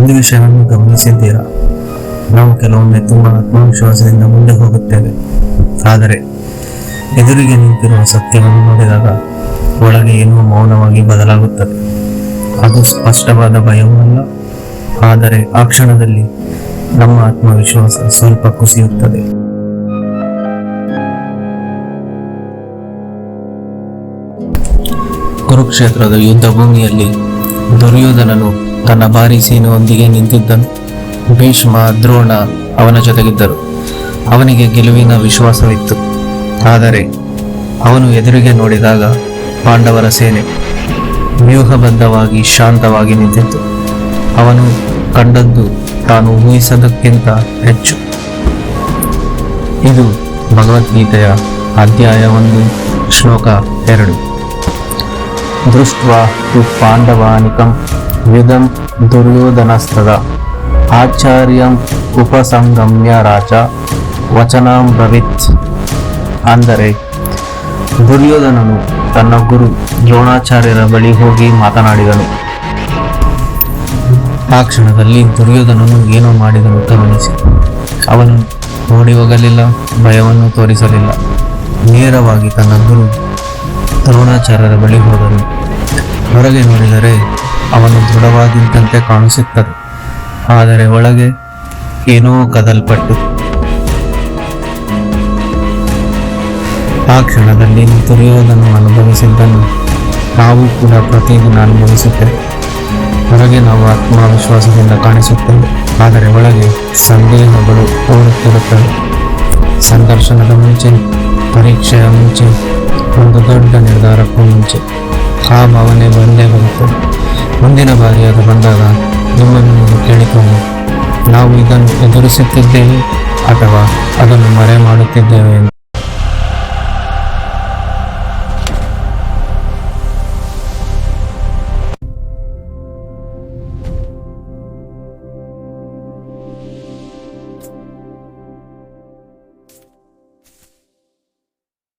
ಒಂದು ವಿಷಯವನ್ನು ಗಮನಿಸಿದ್ದೀರಾ? ನಾವು ಕೆಲವೊಮ್ಮೆ ತುಂಬಾ ಆತ್ಮವಿಶ್ವಾಸದಿಂದ ಮುಂದೆ ಹೋಗುತ್ತೇವೆ, ಆದರೆ ಎದುರಿಗೆ ನಿಂತಿರುವ ಸತ್ಯವನ್ನು ನೋಡಿದಾಗ ಒಳಗೆ ಏನೋ ಮೌನವಾಗಿ ಬದಲಾಗುತ್ತದೆ. ಅದು ಸ್ಪಷ್ಟವಾದ ಭಯವೂ ಅಲ್ಲ, ಆದರೆ ಆ ಕ್ಷಣದಲ್ಲಿ ನಮ್ಮ ಆತ್ಮವಿಶ್ವಾಸ ಸ್ವಲ್ಪ ಕುಸಿಯುತ್ತದೆ. ಕುರುಕ್ಷೇತ್ರದ ಯುದ್ಧ ಭೂಮಿಯಲ್ಲಿ ದುರ್ಯೋಧನನು ತನ್ನ ಭಾರಿ ಸೇನೆಯೊಂದಿಗೆ ನಿಂತಿದ್ದನು. ಭೀಷ್ಮ, ದ್ರೋಣ ಅವನ ಜೊತೆಗಿದ್ದರು. ಅವನಿಗೆ ಗೆಲುವಿನ ವಿಶ್ವಾಸವಿತ್ತು. ಆದರೆ ಅವನು ಎದುರಿಗೆ ನೋಡಿದಾಗ ಪಾಂಡವರ ಸೇನೆ ವ್ಯೂಹಬದ್ಧವಾಗಿ ಶಾಂತವಾಗಿ ನಿಂತಿತ್ತು. ಅವನು ಕಂಡದ್ದು ತಾನು ಊಹಿಸದಕ್ಕಿಂತ ಹೆಚ್ಚು. ಇದು ಭಗವದ್ಗೀತೆಯ ಅಧ್ಯಾಯ 1 ಶ್ಲೋಕ 2. ದೃಷ್ಟ್ವಾ ತು ಪಾಂಡವಾನಿಕಂ ಯುಧಂ ದುರ್ಯೋಧನಸ್ತದ ಆಚಾರ್ಯಂ ಉಪಸಂಗಮ್ಯ ರಾಜ ವಚನಾಂ ಬ್ರವೀತ್. ಅಂದರೆ ದುರ್ಯೋಧನನು ತನ್ನ ಗುರು ದ್ರೋಣಾಚಾರ್ಯರ ಬಳಿ ಹೋಗಿ ಮಾತನಾಡಿದನು. ಆ ಕ್ಷಣದಲ್ಲಿ ದುರ್ಯೋಧನನು ಏನೋ ಮಾಡಿದನು ಗಮನಿಸಿ. ಅವನು ಓಡಿ ಹೋಗಲಿಲ್ಲ, ಭಯವನ್ನು ತೋರಿಸಲಿಲ್ಲ. ನೇರವಾಗಿ ತನ್ನ ಗುರು ದ್ರೋಣಾಚಾರ್ಯರ ಬಳಿ ಹೋದನು. ಹೊರಗೆ ನೋಡಿದರೆ ಅವನು ದೃಢವಾಗಿದ್ದಂತೆ ಕಾಣಿಸುತ್ತದೆ, ಆದರೆ ಒಳಗೆ ಏನೋ ಕದಲ್ಪಟ್ಟು. ಆ ಕ್ಷಣದಲ್ಲಿ ದುರ್ಯೋಧನ ಅನುಭವಿಸಿದ್ದನ್ನು ನಾವು ಕೂಡ ಪ್ರತಿದಿನ ಅನುಭವಿಸುತ್ತೇವೆ. ಹೊರಗೆ ನಾವು ಆತ್ಮವಿಶ್ವಾಸದಿಂದ ಕಾಣಿಸುತ್ತೇವೆ, ಆದರೆ ಒಳಗೆ ಸಂದೇಹಗಳು ಓಡುತ್ತಿರುತ್ತವೆ. ಸಂದರ್ಶನದ ಮುಂಚೆ, ಪರೀಕ್ಷೆಯ ಮುಂಚೆ, ಒಂದು ದೊಡ್ಡ ನಿರ್ಧಾರಕ್ಕೂ ಮುಂಚೆ ಆ ಭಾವನೆ ಬಂದೇ ಬರುತ್ತದೆ. ಮುಂದಿನ ಬಾರಿ ಅದು ಬಂದಾಗ ನಿಮ್ಮನ್ನು ಕೇಳಿಕೊಂಡು, ನಾವು ಇದನ್ನು ಎದುರಿಸುತ್ತಿದ್ದೇವೆ ಅಥವಾ ಅದನ್ನು ಮರೆ ಮಾಡುತ್ತಿದ್ದೇವೆ ಎಂದು.